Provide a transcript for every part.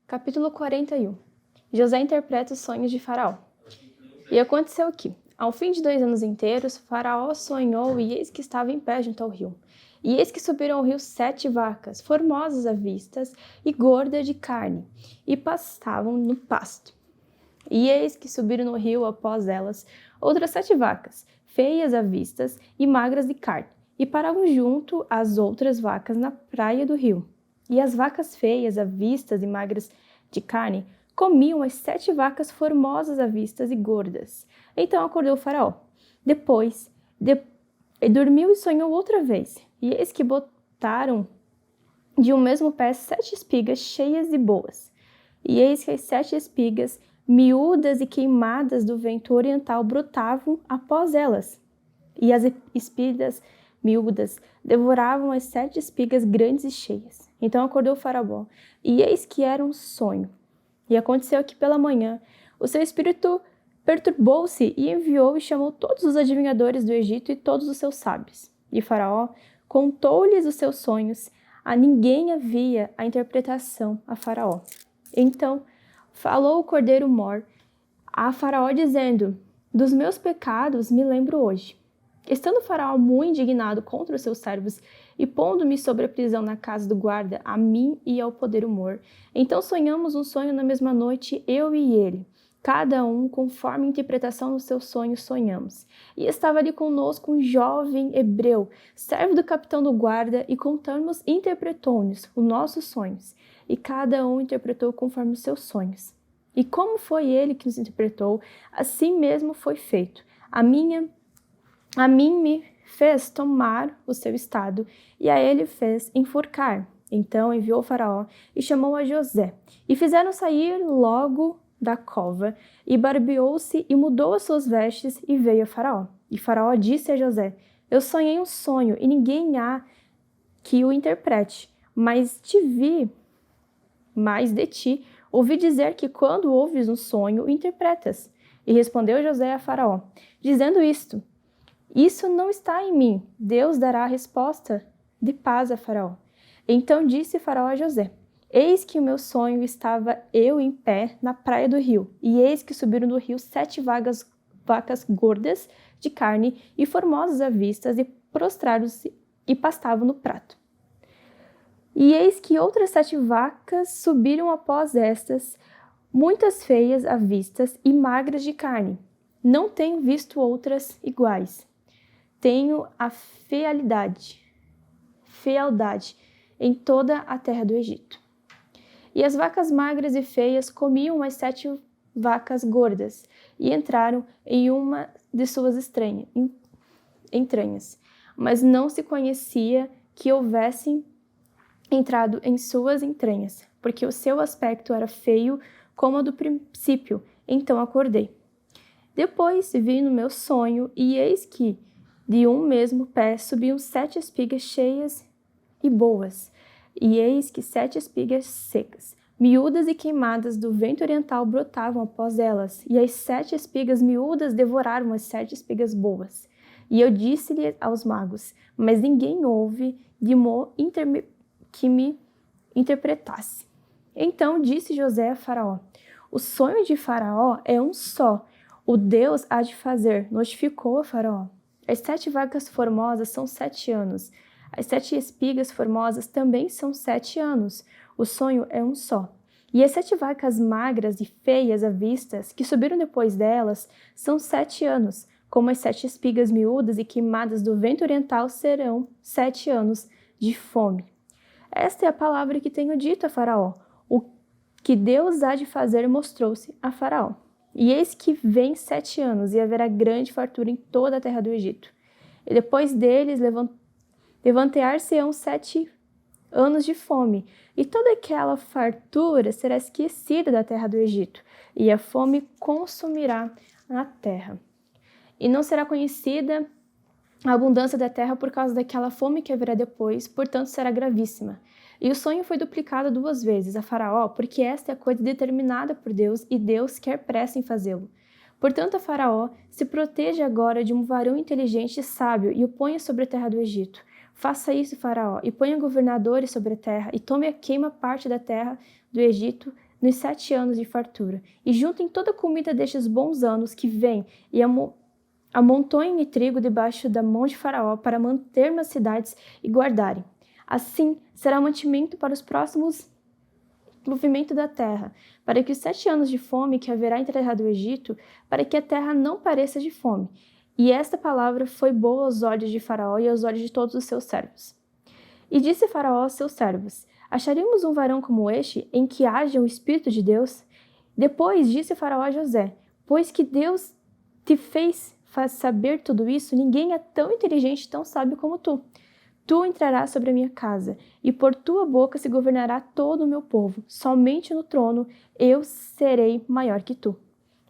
Capítulo 41. José interpreta os sonhos de Faraó. E aconteceu que, ao fim de 2 anos inteiros, Faraó sonhou e eis que estava em pé junto ao rio. E eis que subiram ao rio 7 vacas, formosas à vistas e gordas de carne, e pastavam no pasto. E eis que subiram no rio após elas outras 7 vacas, feias à vistas e magras de carne, e paravam junto às outras vacas na praia do rio. E as vacas feias à vistas e magras de carne comiam as 7 vacas formosas à vistas e gordas. Então acordou o Faraó. Depois, dormiu e sonhou outra vez. E eis que botaram de um mesmo pé 7 espigas cheias e boas. E eis que as 7 espigas, miúdas e queimadas do vento oriental, brotavam após elas. E as espigas miúdas devoravam as 7 espigas grandes e cheias. Então acordou o Faraó, e eis que era um sonho. E aconteceu que pela manhã o seu espírito perturbou-se e enviou e chamou todos os adivinhadores do Egito e todos os seus sábios. E Faraó contou-lhes os seus sonhos. A ninguém havia a interpretação a Faraó. Então falou o cordeiro Mor a Faraó dizendo: dos meus pecados me lembro hoje. Estando Faraó muito indignado contra os seus servos e pondo-me sobre a prisão na casa do guarda, a mim e ao poder humor, então sonhamos um sonho na mesma noite, eu e ele. Cada um, conforme a interpretação do seu sonho, sonhamos. E estava ali conosco um jovem hebreu, servo do capitão do guarda, e contamos e interpretou-nos os nossos sonhos. E cada um interpretou conforme os seus sonhos. E como foi ele que nos interpretou, assim mesmo foi feito. A mim me fez tomar o seu estado, e a ele fez enforcar. Então enviou o Faraó e chamou a José, e fizeram sair logo da cova, e barbeou-se e mudou as suas vestes, e veio a Faraó. E Faraó disse a José: eu sonhei um sonho, e ninguém há que o interprete, mas de ti ouvi dizer que quando ouves um sonho, o interpretas. E respondeu José a Faraó, dizendo isto: isso não está em mim. Deus dará a resposta de paz a Faraó. Então disse Faraó a José: eis que o meu sonho estava eu em pé na praia do rio, e eis que subiram do rio 7 vacas gordas de carne e formosas à vista, e prostraram-se e pastavam no prato. E eis que outras 7 vacas subiram após estas, muitas feias à vistas e magras de carne. Não tenho visto outras iguais. Tenho a fealdade em toda a terra do Egito. E as vacas magras e feias comiam as 7 vacas gordas e entraram em uma de suas entranhas, mas não se conhecia que houvessem entrado em suas entranhas, porque o seu aspecto era feio como o do princípio. Então acordei. Depois vi no meu sonho, e eis que de um mesmo pé subiam 7 espigas cheias e boas, e eis que 7 espigas secas, miúdas e queimadas do vento oriental brotavam após elas, e as 7 espigas miúdas devoraram as 7 espigas boas. E eu disse-lhe aos magos, mas ninguém houve que me interpretasse. Então disse José a Faraó: o sonho de Faraó é um só, o Deus há de fazer, notificou a Faraó. As 7 vacas formosas são 7 anos. As 7 espigas formosas também são 7 anos. O sonho é um só. E as 7 vacas magras e feias à vistas, que subiram depois delas, são 7 anos. Como as 7 espigas miúdas e queimadas do vento oriental serão 7 anos de fome. Esta é a palavra que tenho dito a Faraó. O que Deus há de fazer mostrou-se a Faraó. E eis que vem 7 anos, e haverá grande fartura em toda a terra do Egito. E depois deles levantar-se-ão 7 anos de fome, e toda aquela fartura será esquecida da terra do Egito, e a fome consumirá a terra. E não será conhecida a abundância da terra por causa daquela fome que haverá depois, portanto será gravíssima. E o sonho foi duplicado 2 vezes a Faraó, porque esta é a coisa determinada por Deus, e Deus quer pressa em fazê-lo. Portanto, a Faraó se proteja agora de um varão inteligente e sábio, e o ponha sobre a terra do Egito. Faça isso, Faraó, e ponha governadores sobre a terra, e tome a queima parte da terra do Egito nos 7 anos de fartura, e juntem toda a comida destes bons anos que vêm, e amontoem trigo debaixo da mão de Faraó para manter nas cidades e guardarem. Assim será mantimento para os próximos movimento da terra, para que os 7 anos de fome que haverá entre a terra do Egito, para que a terra não pareça de fome. E esta palavra foi boa aos olhos de Faraó e aos olhos de todos os seus servos. E disse Faraó aos seus servos: Acharíamos um varão como este, em que haja o Espírito de Deus? Depois disse Faraó a José: Pois que Deus te faz saber tudo isso, ninguém é tão inteligente e tão sábio como tu. Tu entrarás sobre a minha casa, e por tua boca se governará todo o meu povo. Somente no trono eu serei maior que tu.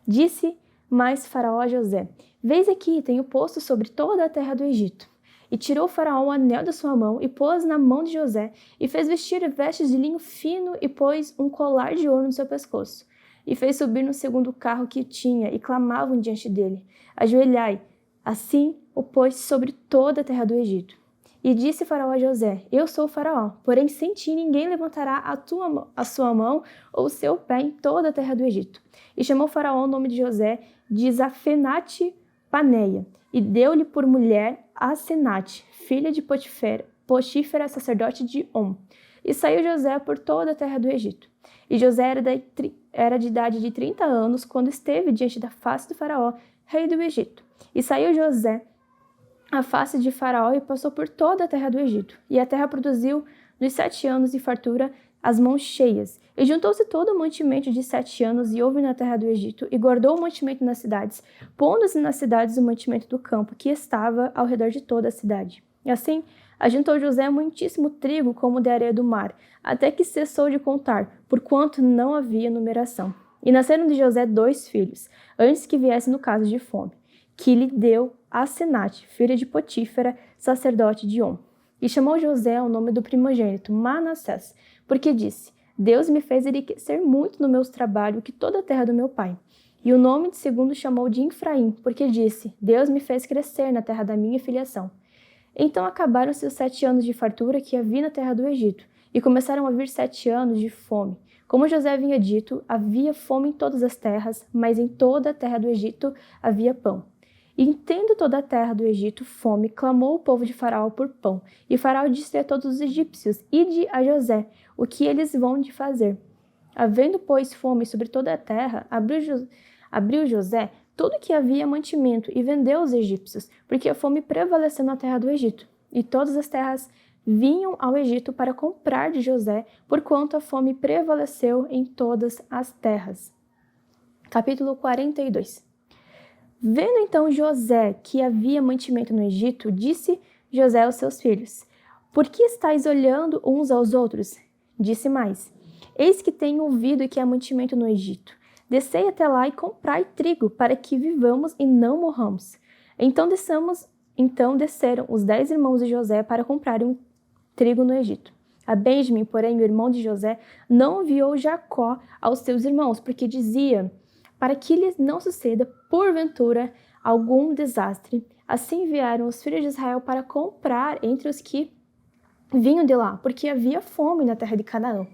Disse mais Faraó a José: Vês aqui, tenho posto sobre toda a terra do Egito. E tirou Faraó o anel da sua mão, e pôs na mão de José, e fez vestir vestes de linho fino, e pôs um colar de ouro no seu pescoço. E fez subir no segundo carro que tinha, e clamavam diante dele: Ajoelhai. Assim o pôs sobre toda a terra do Egito. E disse Faraó a José: Eu sou o Faraó, porém sem ti ninguém levantará a sua mão ou o seu pé em toda a terra do Egito. E chamou Faraó o nome de José de Zafenate Paneia, e deu-lhe por mulher Asenate, filha de Potífera, sacerdote de On. E saiu José por toda a terra do Egito. E José era de idade de 30 anos quando esteve diante da face do Faraó, rei do Egito. E saiu José à face de Faraó e passou por toda a terra do Egito. E a terra produziu, nos 7 anos de fartura, as mãos cheias. E juntou-se todo o mantimento de 7 anos e houve na terra do Egito, e guardou o mantimento nas cidades, pondo-se nas cidades o mantimento do campo, que estava ao redor de toda a cidade. E assim, ajuntou José muitíssimo trigo como de areia do mar, até que cessou de contar, porquanto não havia numeração. E nasceram de José 2 filhos, antes que viesse no caso de fome, que lhe deu Asenate, filha de Potífera, sacerdote de On. E chamou José o nome do primogênito, Manassés, porque disse: Deus me fez enriquecer muito no meu trabalho que toda a terra do meu pai. E o nome de segundo chamou de Efraim, porque disse: Deus me fez crescer na terra da minha filiação. Então acabaram-se os 7 anos de fartura que havia na terra do Egito, e começaram a vir 7 anos de fome. Como José havia dito, havia fome em todas as terras, mas em toda a terra do Egito havia pão. E tendo toda a terra do Egito fome, clamou o povo de Faraó por pão. E Faraó disse a todos os egípcios: Ide a José, o que eles vão de fazer. Havendo, pois, fome sobre toda a terra, abriu José tudo o que havia mantimento e vendeu aos egípcios, porque a fome prevaleceu na terra do Egito. E todas as terras vinham ao Egito para comprar de José, porquanto a fome prevaleceu em todas as terras. Capítulo 42. Vendo então José que havia mantimento no Egito, disse José aos seus filhos: Por que estáis olhando uns aos outros? Disse mais: Eis que tenho ouvido que há mantimento no Egito. Descei até lá e comprai trigo, para que vivamos e não morramos. Então desceram os 10 irmãos de José para comprarem trigo no Egito. A Benjamim, porém, o irmão de José, não enviou Jacó aos seus irmãos, porque dizia: para que lhes não suceda, porventura, algum desastre. Assim enviaram os filhos de Israel para comprar entre os que vinham de lá, porque havia fome na terra de Canaã.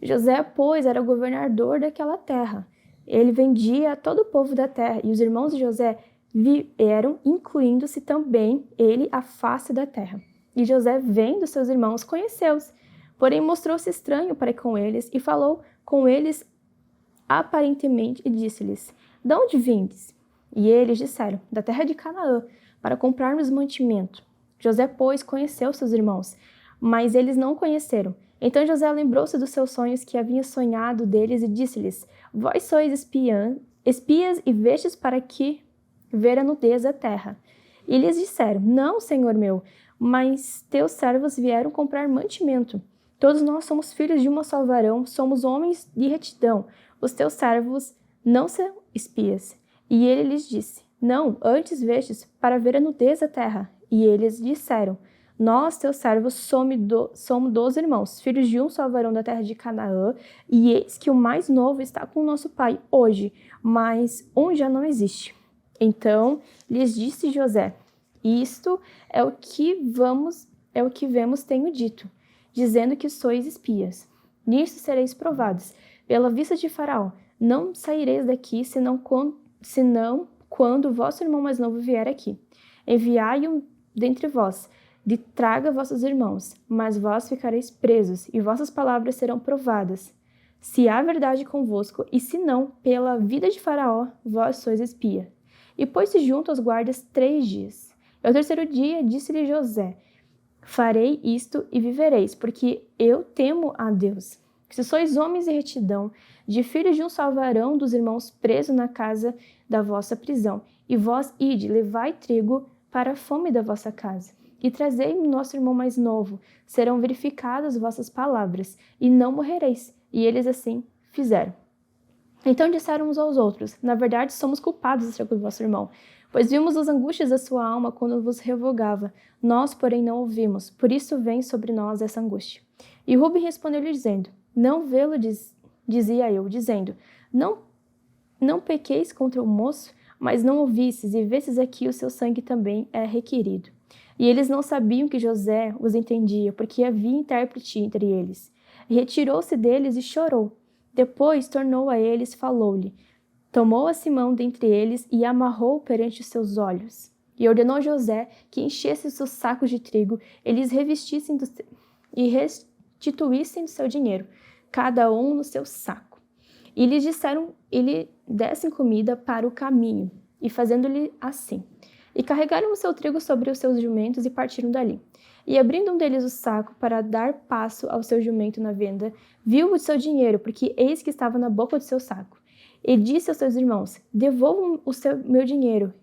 José, pois, era o governador daquela terra. Ele vendia a todo o povo da terra, e os irmãos de José vieram, incluindo-se também ele a face da terra. E José, vendo seus irmãos, conheceu-os, porém mostrou-se estranho para com eles, e falou com eles aparentemente, e disse-lhes: De onde vindes? E eles disseram: Da terra de Canaã, para comprarmos mantimento. José, pois, conheceu seus irmãos, mas eles não o conheceram. Então José lembrou-se dos seus sonhos que havia sonhado deles e disse-lhes: Vós sois espias e vestes para que ver a nudez da terra. E lhes disseram: Não, senhor meu, mas teus servos vieram comprar mantimento. Todos nós somos filhos de uma só varão, somos homens de retidão. Os teus servos não são espias. E ele lhes disse: Não, antes vestes para ver a nudez da terra. E eles disseram: Nós, teus servos, somos 12 irmãos, filhos de um só varão da terra de Canaã, e eis que o mais novo está com o nosso pai hoje, mas um já não existe. Então lhes disse José: Isto é o que vemos tenho dito, dizendo que sois espias. Nisto sereis provados. pela vista de Faraó, não saireis daqui, senão quando vosso irmão mais novo vier aqui. Enviai-o dentre vós, de traga vossos irmãos, mas vós ficareis presos, e vossas palavras serão provadas, se há verdade convosco, e se não, pela vida de Faraó, vós sois espia. E pôs-se junto aos guardas 3 dias. E ao terceiro dia disse-lhe José: farei isto e vivereis, porque eu temo a Deus. Se sois homens de retidão, de filhos de um só varão dos irmãos preso na casa da vossa prisão, e vós ide, levai trigo para a fome da vossa casa, e trazei-me nosso irmão mais novo, serão verificadas vossas palavras, e não morrereis. E eles assim fizeram. Então disseram uns aos outros: na verdade somos culpados do estrago do vosso irmão, pois vimos as angústias da sua alma quando vos revogava. Nós, porém, não ouvimos, por isso vem sobre nós essa angústia. E Ruben respondeu-lhe dizendo: não vê-lo, dizia eu, dizendo: não pequeis contra o moço, mas não ouvistes, e vestes aqui o seu sangue também é requerido. E eles não sabiam que José os entendia, porque havia intérprete entre eles. E retirou-se deles e chorou. Depois tornou a eles, falou-lhe. Tomou a Simão dentre eles e amarrou perante os seus olhos. E ordenou a José que enchesse os seus sacos de trigo, eles revestissem e restituíssem do seu dinheiro, cada um no seu saco. E lhes disseram, e lhe dessem comida para o caminho, e fazendo-lhe assim. E carregaram o seu trigo sobre os seus jumentos e partiram dali. E abrindo um deles o saco para dar passo ao seu jumento na venda, viu o seu dinheiro, porque eis que estava na boca do seu saco. E disse aos seus irmãos: devolvam meu dinheiro,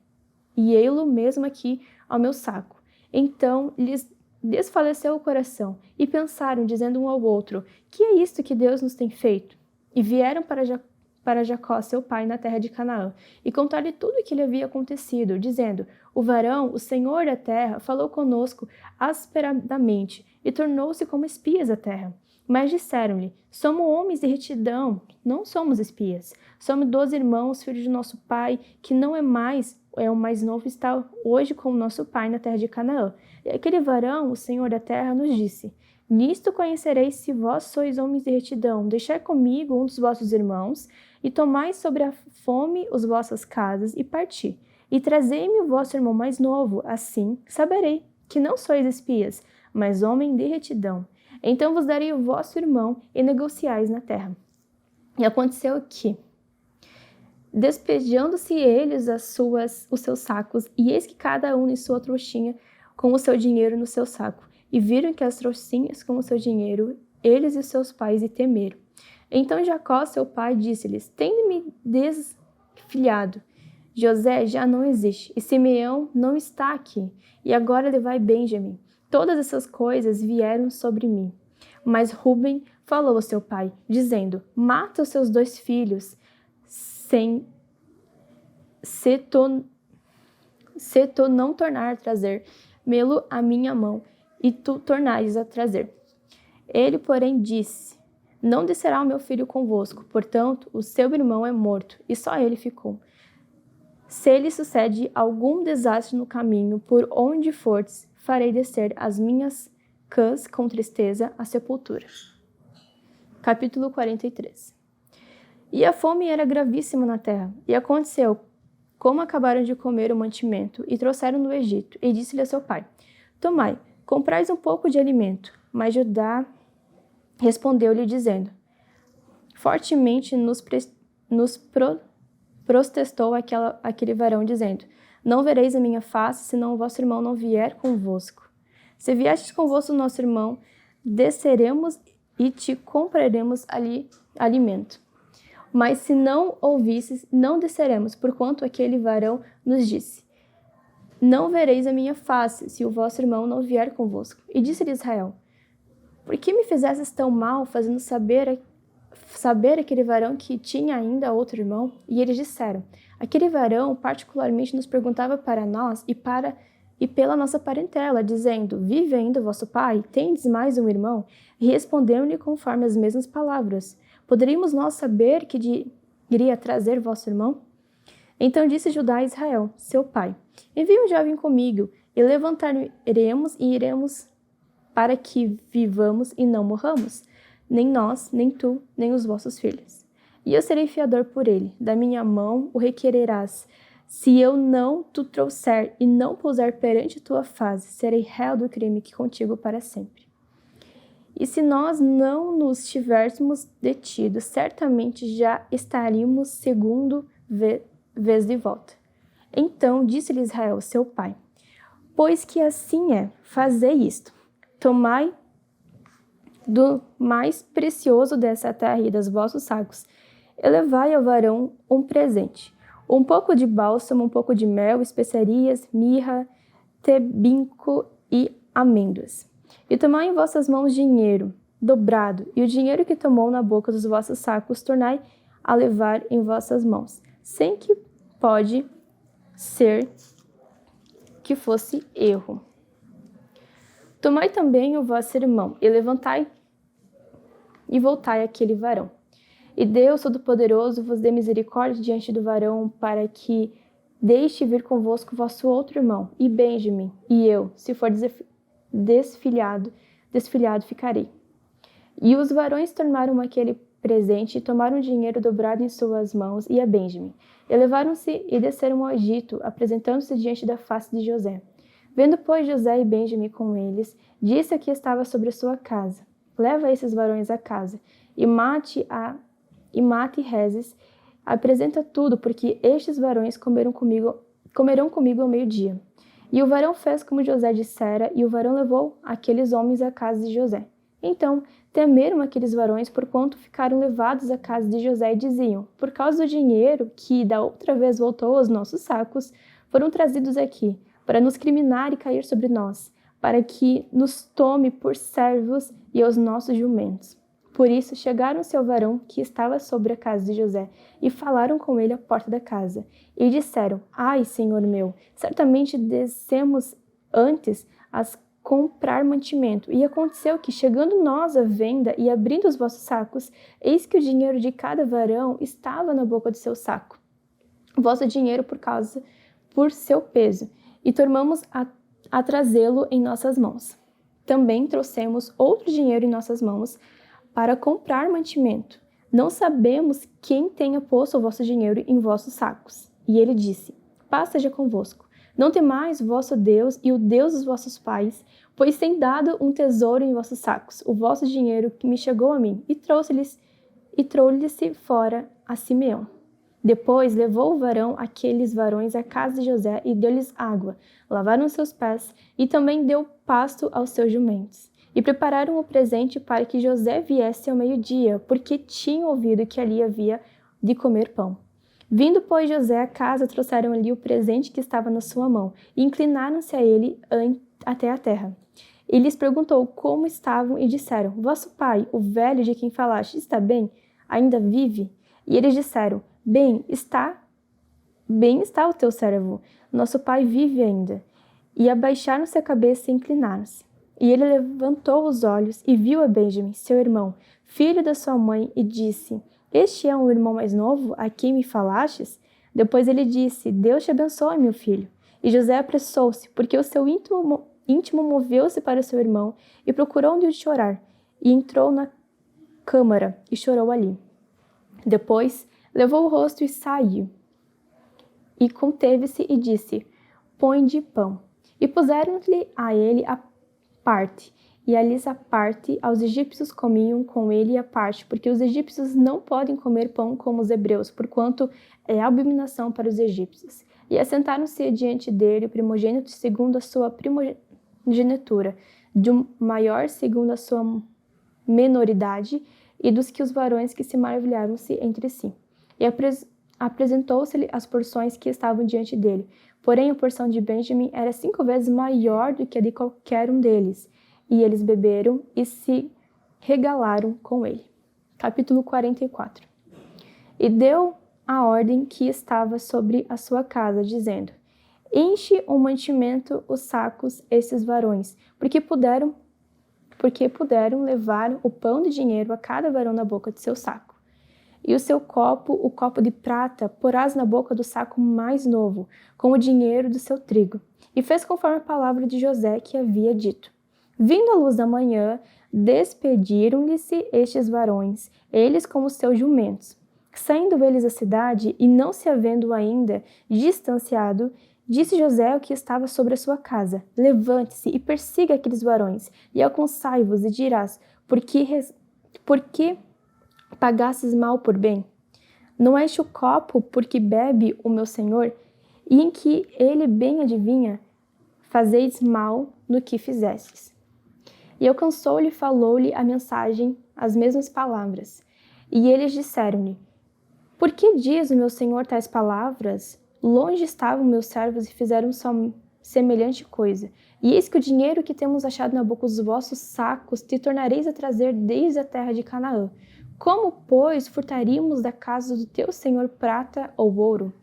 e ei-lo mesmo aqui ao meu saco. Então lhes desfaleceu o coração, e pensaram, dizendo um ao outro: que é isto que Deus nos tem feito? E vieram para Jacó, seu pai, na terra de Canaã, e contaram-lhe tudo o que lhe havia acontecido, dizendo: o varão, o senhor da terra, falou conosco asperadamente, e tornou-se como espias da terra. Mas disseram-lhe: somos homens de retidão, não somos espias. Somos 12 irmãos, filhos de nosso pai, que não é o mais novo, está hoje com o nosso pai na terra de Canaã. E aquele varão, o senhor da terra, nos disse: nisto conhecereis se vós sois homens de retidão. Deixai comigo um dos vossos irmãos, e tomai sobre a fome as vossas casas, e parti. E trazei-me o vosso irmão mais novo, assim saberei que não sois espias, mas homem de retidão. Então vos darei o vosso irmão, e negociais na terra. E aconteceu que, despejando-se eles os seus sacos, e eis que cada um em sua trouxinha com o seu dinheiro no seu saco, e viram que as trouxinhas com o seu dinheiro, eles e seus pais, e temeram. Então Jacó, seu pai, disse-lhes: tende-me desfilhado. José já não existe, e Simeão não está aqui, e agora levai Benjamim. Todas essas coisas vieram sobre mim. Mas Ruben falou ao seu pai, dizendo: mata os seus 2 filhos, se tu não tornar a trazer-me-lo à minha mão, e tu tornares a trazer. Ele, porém, disse: não descerá o meu filho convosco, portanto, o seu irmão é morto, e só ele ficou. Se lhe sucede algum desastre no caminho, por onde fortes, farei descer as minhas cãs com tristeza à sepultura. Capítulo 43. E a fome era gravíssima na terra, e aconteceu, como acabaram de comer o mantimento, e trouxeram do Egito, e disse-lhe a seu pai: tomai, comprais um pouco de alimento. Mas Judá respondeu-lhe, dizendo: fortemente nos protestou aquele varão, dizendo: não vereis a minha face, senão o vosso irmão não vier convosco. Se viestes convosco o nosso irmão, desceremos e te compraremos ali alimento. Mas se não ouvisses, não desceremos, porquanto aquele varão nos disse: não vereis a minha face, se o vosso irmão não vier convosco. E disse-lhe Israel: por que me fizestes tão mal, fazendo saber aquele varão que tinha ainda outro irmão? E eles disseram: aquele varão particularmente nos perguntava para nós e pela nossa parentela, dizendo: vive ainda o vosso pai? Tendes mais um irmão? E responderam-lhe conforme as mesmas palavras: poderíamos nós saber que iria trazer vosso irmão? Então disse Judá a Israel, seu pai: envie um jovem comigo, e levantaremos e iremos, para que vivamos e não morramos. nem nós, nem tu, nem os vossos filhos. E eu serei fiador por ele, da minha mão o requererás. Se eu não tu trouxer e não puser perante tua face, serei réu do crime que contigo para sempre. E se nós não nos tivéssemos detido, certamente já estaríamos segundo vez de volta. Então disse-lhe Israel, seu pai, pois que assim é, fazei isto, tomai do mais precioso dessa terra e dos vossos sacos, e levai ao varão um presente, um pouco de bálsamo, um pouco de mel, especiarias, mirra, tebinco e amêndoas. E tomai em vossas mãos dinheiro dobrado, e o dinheiro que tomou na boca dos vossos sacos tornai a levar em vossas mãos, sem que pode ser que fosse erro. Tomai também o vosso irmão, e levantai e voltai àquele varão. E Deus Todo-Poderoso vos dê misericórdia diante do varão, para que deixe vir convosco vosso outro irmão, e Benjamim, e eu, se for desfilhado, ficarei. E os varões tomaram aquele presente e tomaram o dinheiro dobrado em suas mãos e a Benjamim. E levaram-se e desceram ao Egito, apresentando-se diante da face de José. Vendo, pois, José e Benjamim com eles, disse a que estava sobre a sua casa, leva esses varões à casa, e mate rezes, apresenta tudo, porque estes varões comerão comigo ao meio-dia. E o varão fez como José dissera, e o varão levou aqueles homens à casa de José. Então temeram aqueles varões, porquanto ficaram levados à casa de José, e diziam, por causa do dinheiro que da outra vez voltou aos nossos sacos, foram trazidos aqui, para nos criminar e cair sobre nós, para que nos tome por servos e aos nossos jumentos. Por isso chegaram-se ao varão que estava sobre a casa de José, e falaram com ele à porta da casa, e disseram, ai, senhor meu, certamente descemos antes a comprar mantimento. E aconteceu que, chegando nós à venda e abrindo os vossos sacos, eis que o dinheiro de cada varão estava na boca de seu saco, o vosso dinheiro por seu peso, e tornamos a trazê-lo em nossas mãos. Também trouxemos outro dinheiro em nossas mãos para comprar mantimento. Não sabemos quem tenha posto o vosso dinheiro em vossos sacos. E ele disse, paz seja convosco. Não temais vosso Deus e o Deus dos vossos pais, pois tem dado um tesouro em vossos sacos, o vosso dinheiro que me chegou a mim, e trouxe-lhe fora a Simeão. Depois levou o varão aqueles varões à casa de José e deu-lhes água, lavaram seus pés e também deu pasto aos seus jumentos. E prepararam o presente para que José viesse ao meio-dia, porque tinham ouvido que ali havia de comer pão. Vindo, pois, José à casa, trouxeram ali o presente que estava na sua mão, e inclinaram-se a ele até a terra. E lhes perguntou como estavam, e disseram, vosso pai, o velho de quem falaste, está bem? Ainda vive? E eles disseram, bem está o teu servo, nosso pai vive ainda. E abaixaram-se a cabeça e inclinaram-se. E ele levantou os olhos e viu a Benjamim, seu irmão, filho da sua mãe, e disse, este é um irmão mais novo, a quem me falastes? Depois ele disse, Deus te abençoe, meu filho. E José apressou-se, porque o seu íntimo moveu-se para seu irmão, e procurou onde chorar, e entrou na câmara, e chorou ali. Depois levou o rosto e saiu, e conteve-se e disse, põe-de pão. E puseram-lhe a ele a parte, e ali a parte aos egípcios comiam com ele a parte, porque os egípcios não podem comer pão como os hebreus, porquanto é abominação para os egípcios. E assentaram-se diante dele o primogênito segundo a sua primogenitura, de um maior segundo a sua menoridade, e dos que os varões que se maravilhavam-se entre si. E apresentou-se-lhe as porções que estavam diante dele. Porém, a porção de Benjamim era 5 vezes maior do que a de qualquer um deles. E eles beberam e se regalaram com ele. Capítulo 44. E deu a ordem que estava sobre a sua casa, dizendo, enche um mantimento os sacos esses varões, porque puderam levar o pão de dinheiro a cada varão na boca de seu saco. E o copo de prata, porás na boca do saco mais novo, com o dinheiro do seu trigo. E fez conforme a palavra de José que havia dito. Vindo a luz da manhã, despediram-lhe-se estes varões, eles com os seus jumentos. Saindo eles da cidade, e não se havendo ainda distanciado, disse José ao que estava sobre a sua casa: levante-se e persiga aqueles varões, e alcançai-vos, e dirás: por que pagastes mal por bem? Não é este o copo por que bebe o meu senhor, e em que ele bem adivinha? Fazeis mal no que fizestes. E alcançou-lhe e falou-lhe a mensagem, as mesmas palavras. E eles disseram-lhe: por que diz o meu senhor tais palavras? Longe estavam meus servos e fizeram semelhante coisa. E eis que o dinheiro que temos achado na boca dos vossos sacos te tornareis a trazer desde a terra de Canaã. Como, pois, furtaríamos da casa do teu senhor prata ou ouro?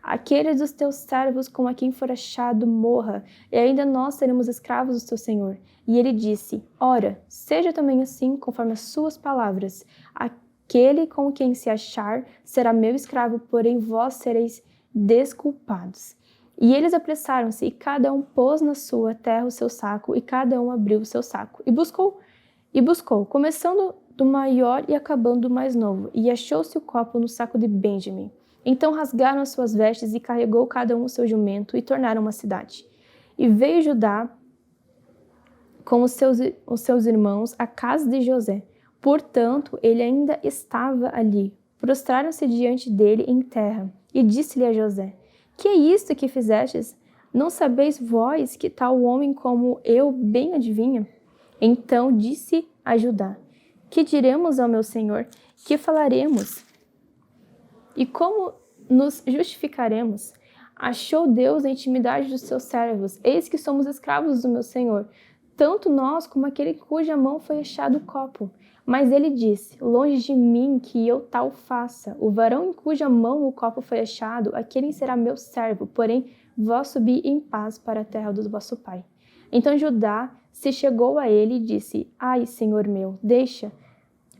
Aquele dos teus servos com a quem for achado morra, e ainda nós seremos escravos do teu senhor. E ele disse: ora, seja também assim conforme as suas palavras. Aquele com quem se achar será meu escravo, porém vós sereis desculpados. E eles apressaram-se, e cada um pôs na sua terra o seu saco, e cada um abriu o seu saco. E buscou, começando do maior e acabando do mais novo, e achou-se o copo no saco de Benjamim. Então rasgaram as suas vestes, e carregou cada um o seu jumento, e tornaram uma cidade. E veio Judá com os seus irmãos à casa de José. Portanto, ele ainda estava ali. Prostraram-se diante dele em terra, e disse-lhe a José: que é isto que fizestes? Não sabeis vós que tal homem como eu bem adivinha? Então disse a Judá: que diremos ao meu senhor? Que falaremos? E como nos justificaremos? Achou Deus a intimidade dos seus servos, eis que somos escravos do meu senhor, tanto nós como aquele cuja mão foi achado o copo. Mas ele disse: longe de mim que eu tal faça. O varão em cuja mão o copo foi achado, aquele será meu servo, porém vós subi em paz para a terra do vosso pai. Então Judá se chegou a ele e disse: ai, senhor meu, deixa.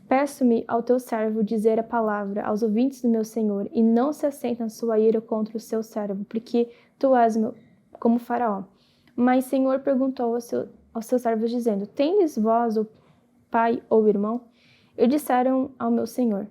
Peço-me ao teu servo dizer a palavra aos ouvintes do meu senhor, e não se assenta na sua ira contra o seu servo, porque tu és como Faraó. Mas Senhor perguntou aos seus servos, dizendo: tendes vós o pai ou irmão? E disseram ao meu senhor: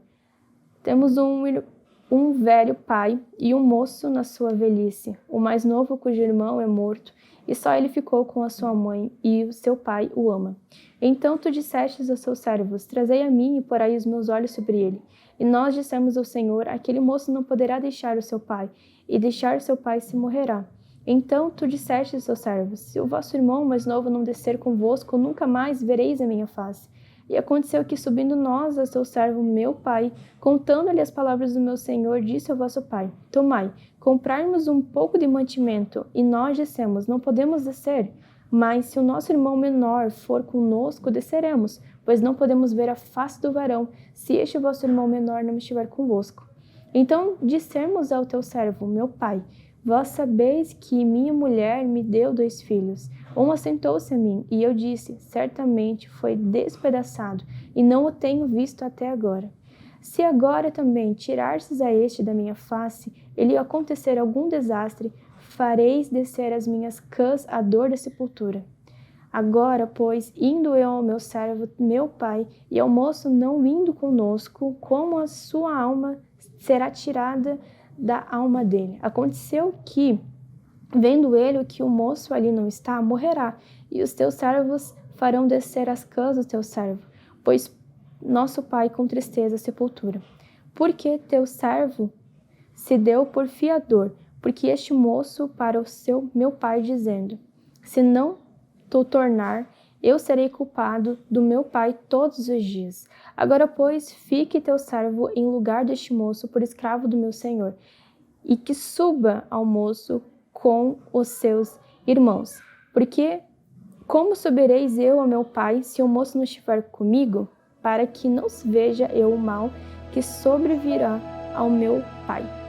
temos um velho pai e um moço na sua velhice, o mais novo cujo irmão é morto, e só ele ficou com a sua mãe, e o seu pai o ama. Então tu dissestes aos seus servos: trazei a mim e porai os meus olhos sobre ele. E nós dissemos ao Senhor: aquele moço não poderá deixar o seu pai, e deixar seu pai se morrerá. Então tu disseste aos seus servos: se o vosso irmão mais novo não descer convosco, nunca mais vereis a minha face. E aconteceu que, subindo nós a seu servo, meu pai, contando-lhe as palavras do meu senhor, disse ao vosso pai: tomai, comprai-nos um pouco de mantimento. E nós dissemos: não podemos descer. Mas se o nosso irmão menor for conosco, desceremos, pois não podemos ver a face do varão, se este vosso irmão menor não estiver convosco. Então dissemos ao teu servo, meu pai: vós sabeis que minha mulher me deu 2 filhos. Um assentou-se a mim, e eu disse: certamente foi despedaçado, e não o tenho visto até agora. Se agora também tirardes a este da minha face, e lhe acontecer algum desastre, fareis descer as minhas cãs à dor da sepultura. Agora, pois, indo eu ao meu servo, meu pai, e ao moço não indo conosco, como a sua alma será tirada da alma dele. Aconteceu que, vendo ele que o moço ali não está, morrerá, e os teus servos farão descer as cãs do teu servo, pois nosso pai com tristeza a sepultura. Porque teu servo se deu por fiador, porque este moço para o meu pai, dizendo: se não tu tornar, eu serei culpado do meu pai todos os dias. Agora, pois, fique teu servo em lugar deste moço por escravo do meu senhor, e que suba ao moço com os seus irmãos. Porque como subireis eu ao meu pai, se o moço não estiver comigo, para que não se veja eu o mal que sobrevirá ao meu pai?